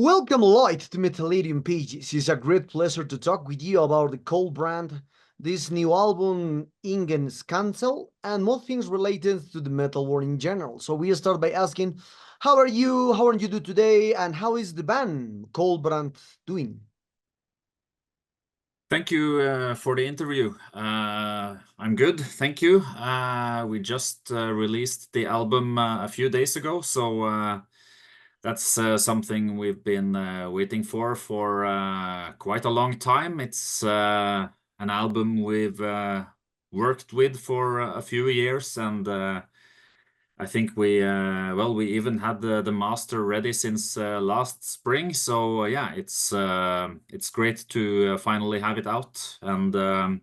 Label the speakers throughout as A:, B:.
A: Welcome, Lloyd, to Metallarium Pages. It's a great pleasure to talk with you about the Koldbrann, this new album, Ingen's Cancel, and more things related to the metal world in general. So we start by asking, how are you? How are you do today? And how is the band Koldbrann doing?
B: Thank you for the interview. I'm good, thank you. We just released the album a few days ago, so that's something we've been waiting for quite a long time. It's an album we've worked with for a few years, and I think we even had the master ready since last spring. So yeah, it's great to finally have it out, and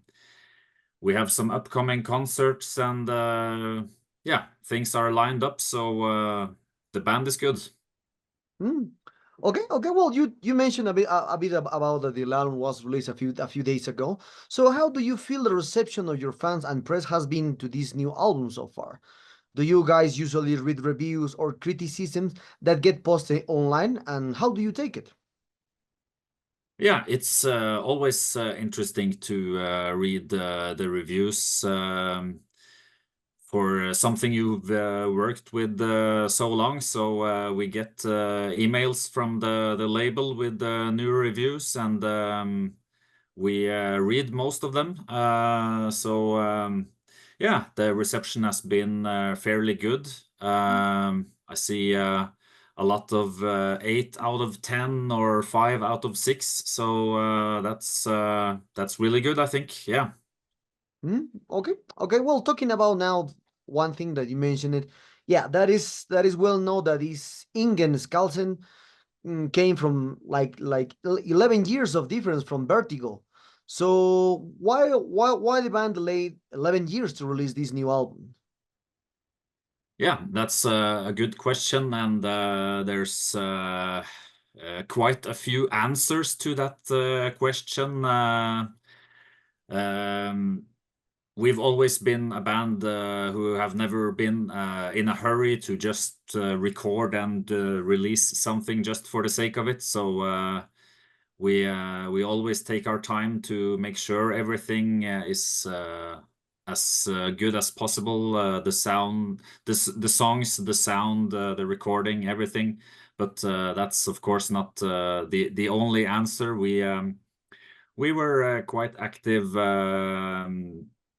B: we have some upcoming concerts, and yeah, things are lined up. So the band is good.
A: Hmm. Okay. Well, you mentioned a bit about that the album was released a few days ago. So how do you feel the reception of your fans and press has been to this new album so far? Do you guys usually read reviews or criticisms that get posted online, and how do you take it?
B: Yeah, it's always interesting to read the reviews. For something you've worked with so long. So we get emails from the label with new reviews, and we read most of them. So yeah, the reception has been fairly good. I see a lot of 8 out of 10 or 5 out of 6. So that's really good, I think. Yeah.
A: Okay. Well, talking about now one thing that you mentioned it, yeah, that is well known that this Ingen Skalsen came from like 11 years of difference from Vertigo. So why the band delayed 11 years to release this new album?
B: Yeah, that's a good question, and there's quite a few answers to that question. Um, we've always been a band who have never been in a hurry to just record and release something just for the sake of it. So we always take our time to make sure everything is as good as possible. The sound, the songs, the sound, the recording, everything. But that's of course not the only answer. We were quite active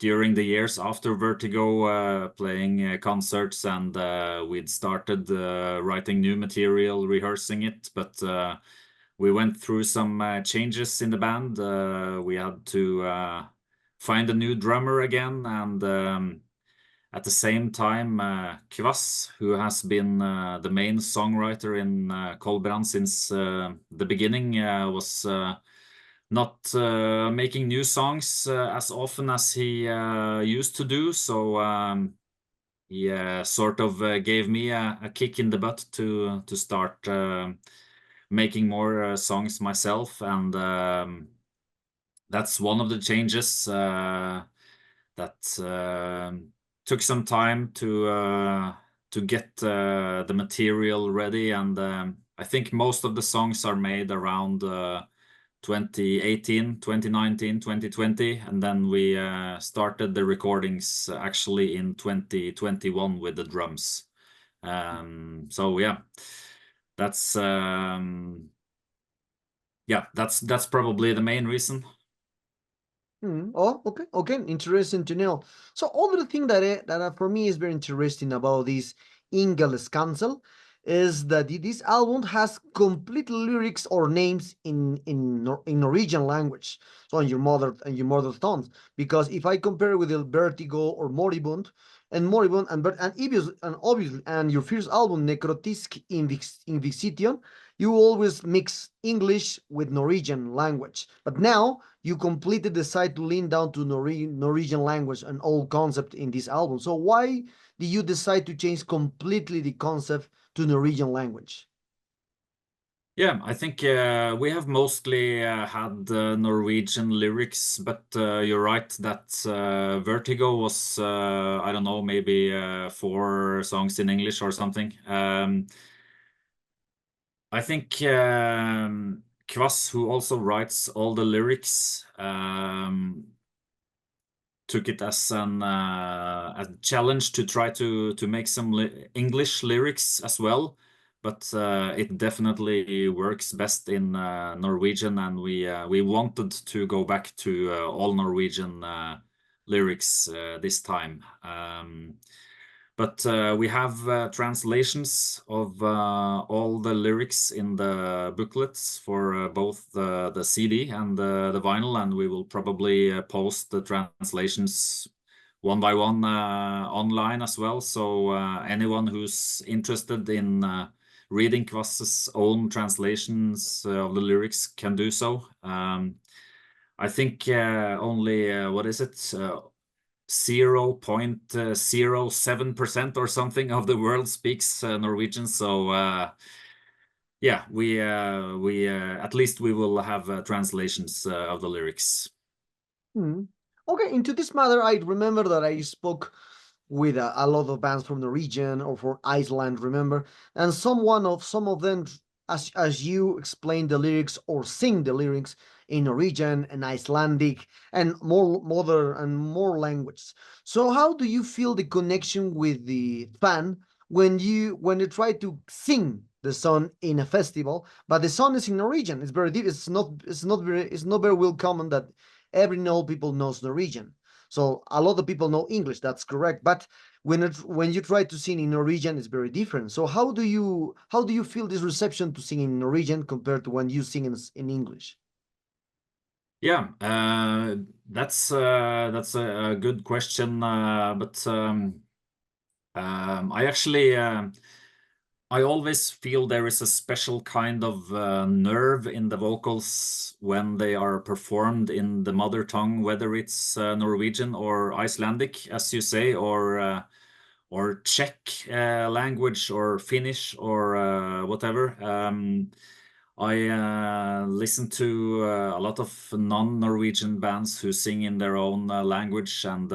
B: during the years after Vertigo, playing concerts, and we'd started writing new material, rehearsing it, but we went through some changes in the band. We had to find a new drummer again, and at the same time, Kvass, who has been the main songwriter in Koldbrann since the beginning, was not making new songs as often as he used to do. So he sort of gave me a kick in the butt to start making more songs myself, and that's one of the changes that took some time to get the material ready, and I think most of the songs are made around 2018, 2019, 2020, and then we started the recordings actually in 2021 with the drums. So yeah, that's yeah, that's probably the main reason.
A: Oh, okay. Interesting to know. So, other thing for me is very interesting about this Ingalls Cancel is that this album has complete lyrics or names in Norwegian language, so in your mother tongue. Because if I compare with the Vertigo or Moribund and your first album Necrotisk Invixition, you always mix English with Norwegian language. But now you completely decide to lean down to Norwegian language, an old concept in this album. So why did you decide to change completely the concept to Norwegian language?
B: Yeah, I think we have mostly had Norwegian lyrics, but you're right that Vertigo was, I don't know, maybe 4 songs in English or something. I think Kvass, who also writes all the lyrics, took it as a challenge to try to make some English lyrics as well, but it definitely works best in Norwegian, and we wanted to go back to all Norwegian lyrics this time. But we have translations of all the lyrics in the booklets for both the CD and the vinyl, and we will probably post the translations one by one online as well. So anyone who's interested in reading Kvass's own translations of the lyrics can do so. I think only, what is it? 0.07% or something of the world speaks Norwegian. So yeah, we at least we will have translations of the lyrics.
A: Okay, into this matter, I remember that I spoke with a lot of bands from the region or for Iceland, remember, and some of them, as you explain the lyrics or sing the lyrics in Norwegian and Icelandic and more modern and more language. So how do you feel the connection with the fan when you try to sing the song in a festival, but the song is in Norwegian? It's very deep. It's not very well common that every know people knows Norwegian. So a lot of people know English. That's correct. But when you try to sing in Norwegian, it's very different. So how do you feel this reception to sing in Norwegian compared to when you sing in English?
B: Yeah, that's a good question, but I actually I always feel there is a special kind of nerve in the vocals when they are performed in the mother tongue, whether it's Norwegian or Icelandic, as you say, or Czech language or Finnish or whatever. I listen to a lot of non-Norwegian bands who sing in their own language, and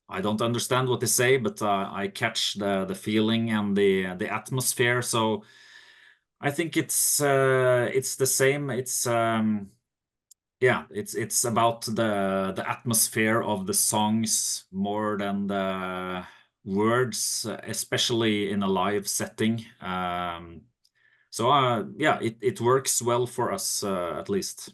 B: I don't understand what they say, but I catch the feeling and the atmosphere. So I think it's the same. It's yeah, it's about the atmosphere of the songs more than the words, especially in a live setting. So yeah, it works well for us at least.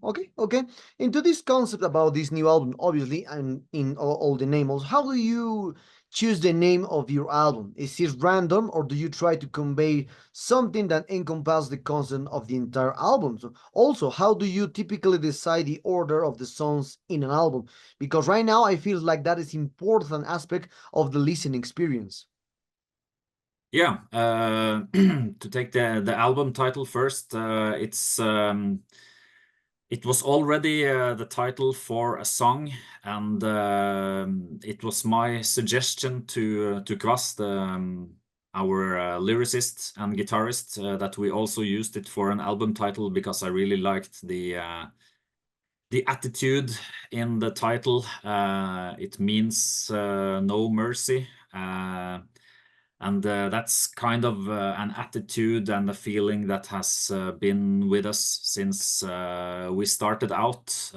A: Okay, okay. Into this concept about this new album, obviously, and in all the names, how do you choose the name of your album? Is it random, or do you try to convey something that encompasses the content of the entire album? So also, how do you typically decide the order of the songs in an album? Because right now, I feel like that is important aspect of the listening experience.
B: Yeah, to take the album title first, it was already the title for a song, and it was my suggestion to Kvass, our lyricist and guitarist, that we also used it for an album title because I really liked the attitude in the title. It means no mercy. And that's kind of an attitude and a feeling that has been with us since we started out.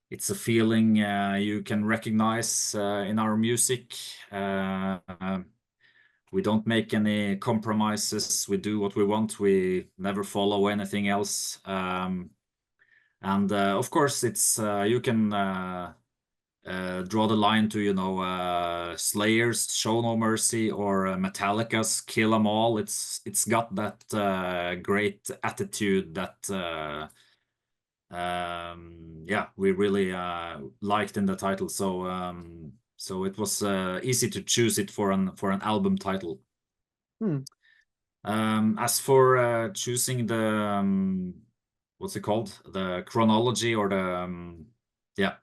B: It's a feeling you can recognize in our music. We don't make any compromises. We do what we want. We never follow anything else. And of course, it's you can draw the line to, you know, Slayer's "Show No Mercy" or Metallica's "Kill 'Em All." It's got that great attitude that yeah, we really liked in the title. So so it was easy to choose it for an album title.
A: Hmm.
B: As for choosing the what's it called, the chronology or the yeah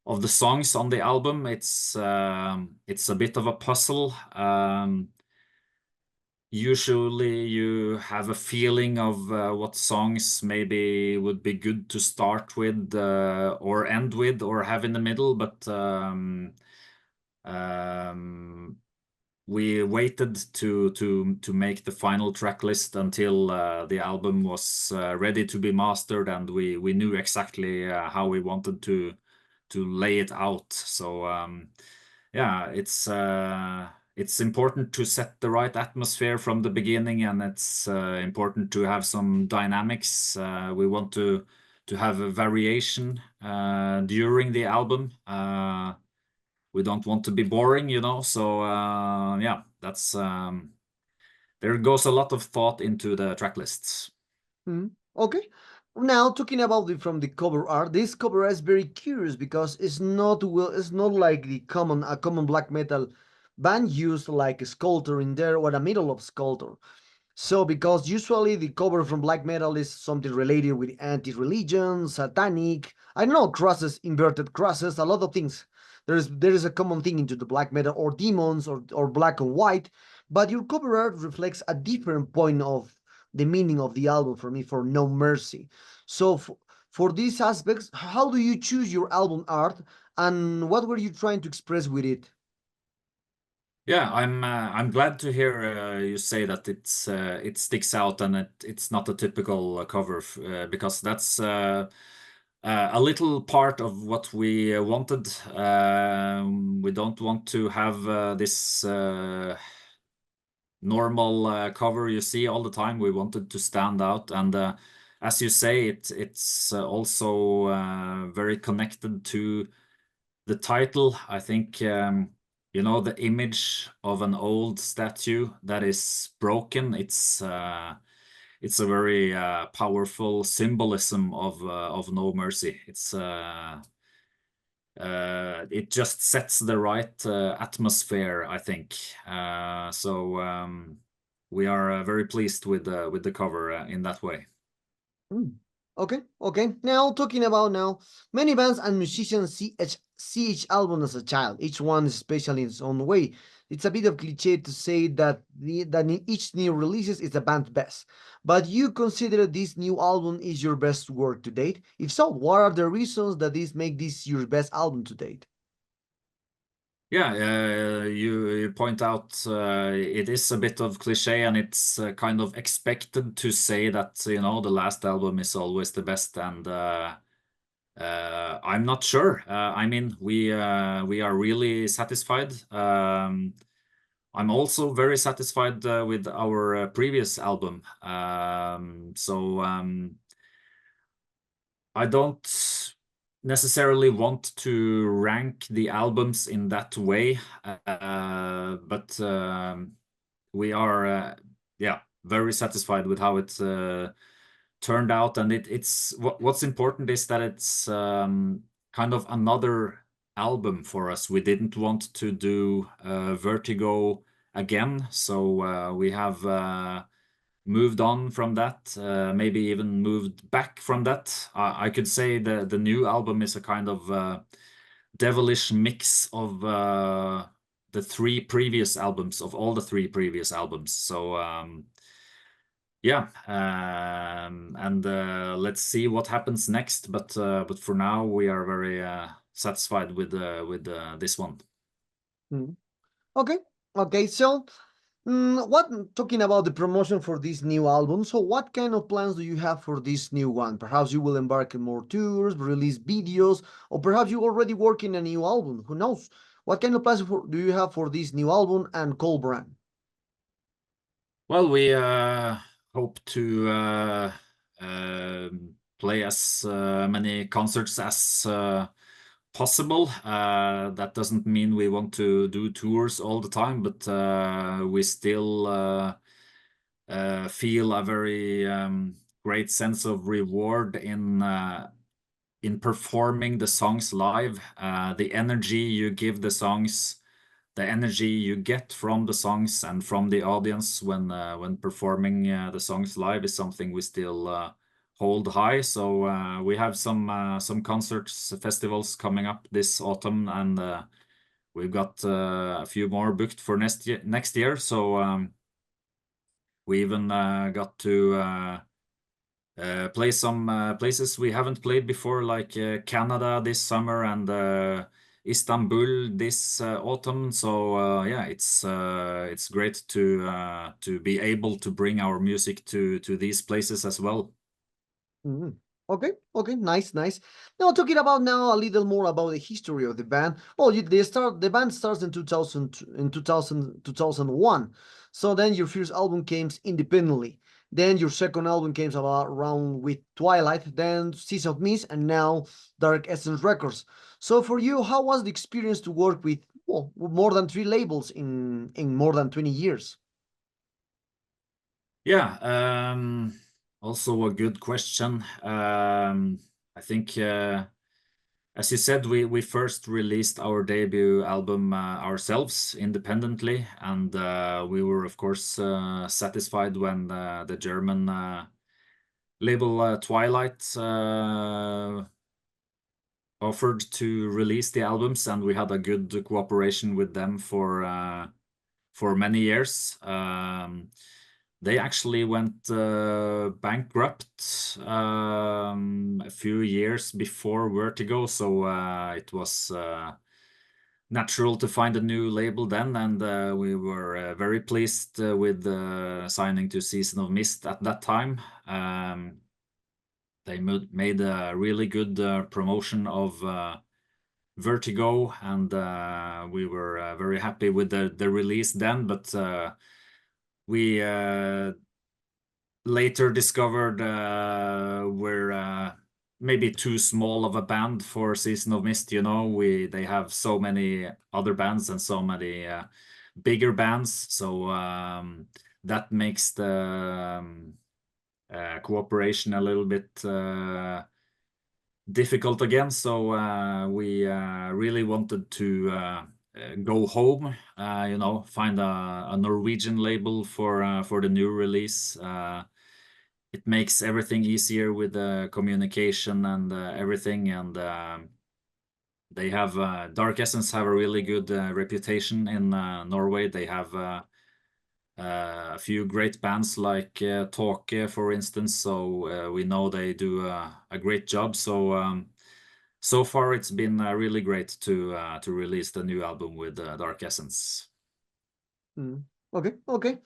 B: of the songs on the album, it's a bit of a puzzle. Usually you have a feeling of what songs maybe would be good to start with or end with or have in the middle, but we waited to make the final track list until the album was ready to be mastered, and we knew exactly how we wanted to lay it out. So yeah, it's important to set the right atmosphere from the beginning, and it's important to have some dynamics. We want to have a variation during the album. We don't want to be boring, you know. So yeah, that's there goes a lot of thought into the track lists.
A: Okay. Now talking about from the cover art, this cover art is very curious because it's not like the common black metal band used like a sculptor in there or a middle of sculptor. So, because usually the cover from black metal is something related with anti-religion, satanic, I don't know, crosses, inverted crosses, a lot of things. There is a common thing into the black metal or demons or black and white, but your cover art reflects a different point of the meaning of the album for me for No Mercy. So for these aspects, how do you choose your album art and what were you trying to express with it?
B: Yeah, I'm glad to hear you say that it sticks out and it's not a typical cover because that's a little part of what we wanted. We don't want to have this normal cover you see all the time. We wanted to stand out, and as you say, it's also very connected to the title. I think you know, the image of an old statue that is broken. It's a very powerful symbolism of No Mercy. It just sets the right atmosphere, I think. So we are very pleased with the cover in that way.
A: Mm. Okay, okay. Now talking about now, many bands and musicians see each album as a child. Each one is special in its own way. It's a bit of cliche to say that in each new releases is the band's best. But you consider this new album is your best work to date? If so, what are the reasons that this make this your best album to date?
B: Yeah, you point out it is a bit of cliche, and it's kind of expected to say that, you know, the last album is always the best, and I'm not sure. I mean, we are really satisfied. I'm also very satisfied with our previous album. So I don't necessarily want to rank the albums in that way, but we are, yeah, very satisfied with how it turned out. And what's important is that it's kind of another album for us. We didn't want to do Vertigo again, so we have moved on from that, maybe even moved back from that. I could say the new album is a kind of devilish mix of the three previous albums, of all the three previous albums. So yeah, and let's see what happens next. But for now, we are very satisfied with this one.
A: Mm. Okay, okay. So what talking about the promotion for this new album? So, what kind of plans do you have for this new one? Perhaps you will embark in more tours, release videos, or perhaps you're already working a new album. Who knows? What kind of plans do you have for this new album and Koldbrann?
B: Well, we hope to play as many concerts as possible. That doesn't mean we want to do tours all the time, but we still feel a very great sense of reward in performing the songs live. The energy you give the songs, the energy you get from the songs and from the audience when performing the songs live is something we still hold high. So we have some concerts, festivals coming up this autumn, and we've got a few more booked for next year. So we even got to play some places we haven't played before, like Canada this summer, and Istanbul this autumn. So yeah, it's great to be able to bring our music to these places as well.
A: Mhm. Okay, okay, nice, nice. Now talking about now a little more about the history of the band. Well, the band starts in 2001. So then your first album came independently. Then your second album came about around with Twilight, then Season of Mist, and now Dark Essence Records. So for you, how was the experience to work with, well, more than three labels in more than 20 years?
B: Yeah, also a good question. I think, as you said, we first released our debut album ourselves independently, and we were, of course, satisfied when the German label Twilight offered to release the albums, and we had a good cooperation with them for many years. They actually went bankrupt a few years before Vertigo, so it was natural to find a new label then, and we were very pleased with signing to Season of Mist at that time. They made a really good promotion of Vertigo, and we were very happy with the release then, but we later discovered we're maybe too small of a band for Season of Mist. They have so many other bands and so many bigger bands, so that makes the cooperation a little bit difficult again. So we really wanted to go home, find a Norwegian label for the new release. It makes everything easier with the communication and everything, and they have Dark Essence have a really good reputation in Norway. They have a few great bands like Tåke, for instance, so we know they do a great job. So far it's been really great to release the new album with Dark Essence.
A: Mm. Okay, okay.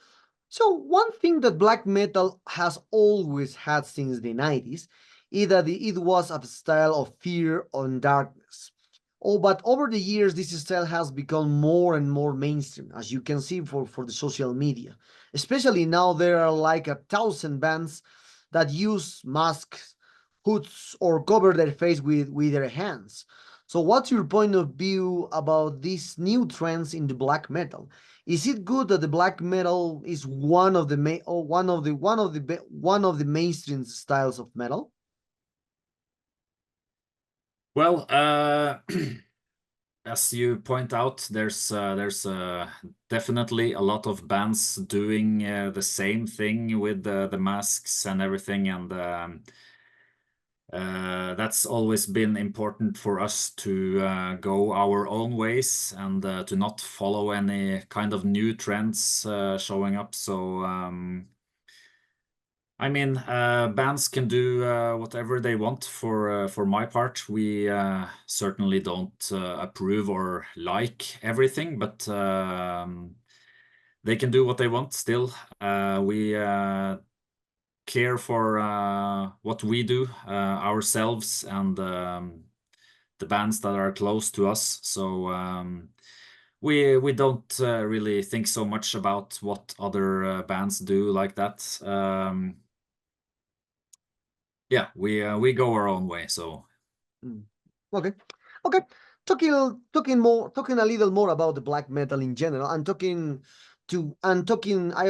A: So one thing that black metal has always had since the 90s is that it was a style of fear and darkness. Oh, but over the years, this style has become more and more mainstream, as you can see for the social media. Especially now, there are like 1,000 bands that use masks, hoods, or cover their face with their hands. So, what's your point of view about these new trends in the black metal? Is it good that the black metal is one of the one of the mainstream styles of metal?
B: Well, as you point out, there's definitely a lot of bands doing the same thing with the masks and everything, and that's always been important for us to go our own ways and to not follow any kind of new trends showing up. So I mean, bands can do whatever they want. For my part, we certainly don't approve or like everything, but they can do what they want still. We care for what we do ourselves and the bands that are close to us. So we don't really think so much about what other bands do like that. Yeah, we go our own way. So
A: Mm. Okay, okay. Talking a little more about the black metal in general. I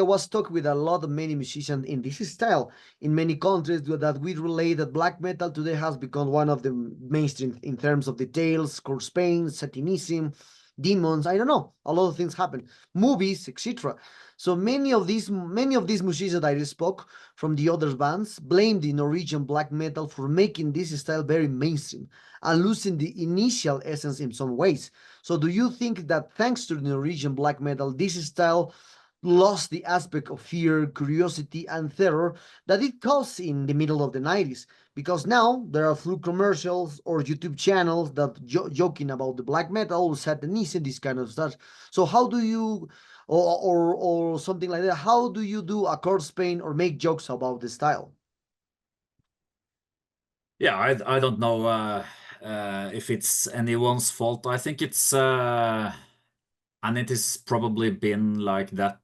A: was talking with a lot of many musicians in this style in many countries that we relate that black metal today has become one of the mainstream in terms of details, corpse paint, satanism, demons. I don't know. A lot of things happen, movies, etc. So many of these musicians that I spoke from the other bands blame the Norwegian black metal for making this style very mainstream and losing the initial essence in some ways. So do you think that thanks to the Norwegian black metal, this style lost the aspect of fear, curiosity, and terror that it caused in the middle of the 90s? because now there are through commercials or YouTube channels that joking about the black metal, satanism, this kind of stuff. So how do you, or something like that? How do you do a chord pain or make jokes about the style?
B: Yeah, I don't know if it's anyone's fault. I think it's and it has probably been like that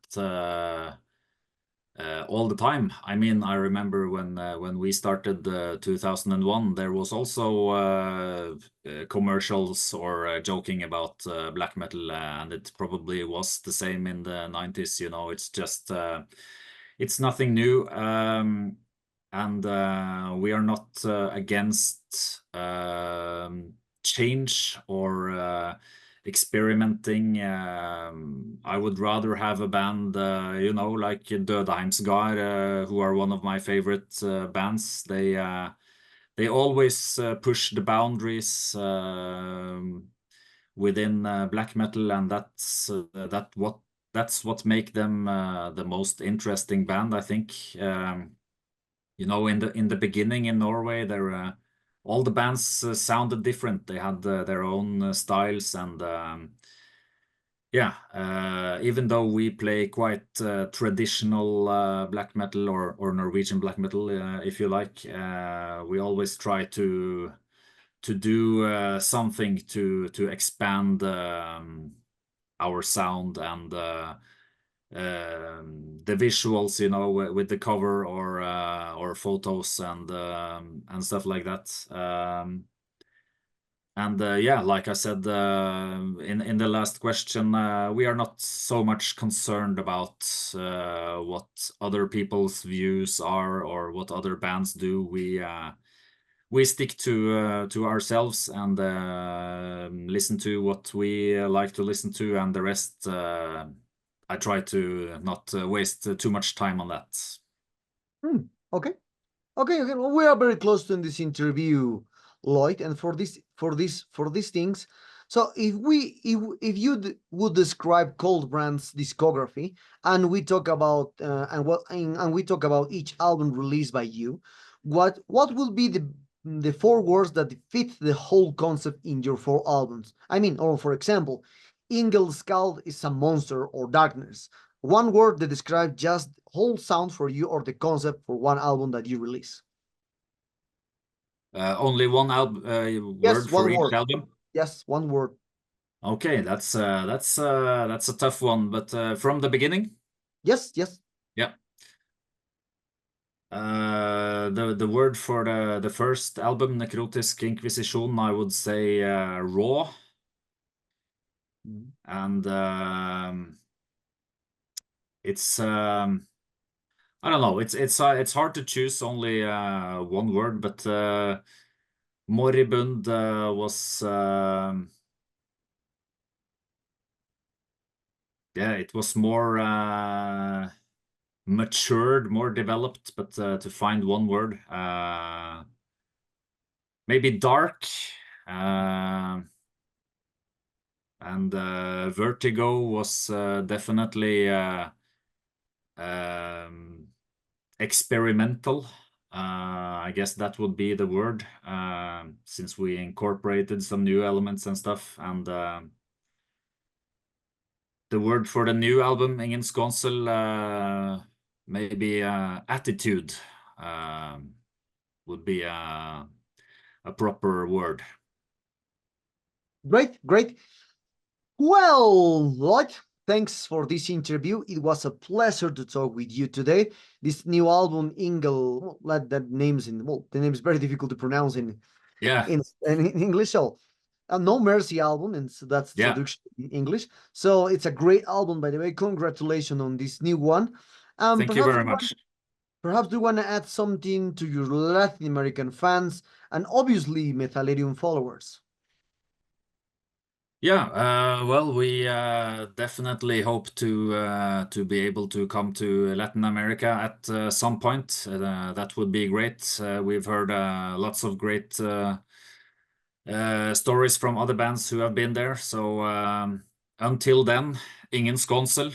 B: all the time. I mean, I remember when we started 2001, there was also commercials or joking about black metal, and it probably was the same in the 90s. You know, it's just it's nothing new. And we are not against change or experimenting. I would rather have a band, you know, like Dødheimsgard, who are one of my favorite bands. They always push the boundaries within black metal, and that's what make them the most interesting band, I think. You know, in the beginning in Norway, there all the bands sounded different. They had their own styles, and yeah, even though we play quite traditional black metal or Norwegian black metal, if you like, we always try to do something to expand our sound and the visuals, you know, with the cover or photos and stuff like that. And yeah, like I said in the last question, we are not so much concerned about what other people's views are or what other bands do. We stick to ourselves and listen to what we like to listen to, and the rest I try to not waste too much time on that.
A: Okay. Okay, well, we are very close to in this interview, Lloyd, and for these things. So if you would describe Koldbrann's discography, and we talk about and we talk about each album released by you, what will be the four words that fit the whole concept in your four albums? I mean, or for example, Ingel is a monster or darkness. One word that describes just whole sound for you or the concept for one album that you release.
B: Only one
A: Yes,
B: word for
A: one
B: each
A: word.
B: album.
A: Yes, one word.
B: Okay, that's a tough one, but from the beginning,
A: Yes, yes.
B: yeah. The word for the first album, Necrotisk Inquisition, I would say raw, and it's I don't know, it's hard to choose only one word, but moribund was yeah, it was more matured, more developed, but to find one word, maybe dark, and vertigo was definitely experimental. I guess that would be the word, since we incorporated some new elements and stuff. And the word for the new album, Ingen Skånsel, maybe attitude would be a proper word.
A: Great, great. Well, Lloyd, thanks for this interview. It was a pleasure to talk with you today. This new album, Ingel, well, that name's in, well, the name is very difficult to pronounce
B: Yeah,
A: in English. So, a No Mercy album, and so that's the
B: yeah.
A: traduction in English. So it's a great album, by the way. Congratulations on this new one.
B: Thank you very much.
A: Perhaps do you want to add something to your Latin American fans and obviously Metallerium followers?
B: Yeah, well, we definitely hope to be able to come to Latin America at some point. That would be great. We've heard lots of great stories from other bands who have been there. So until then, ingen skånsel.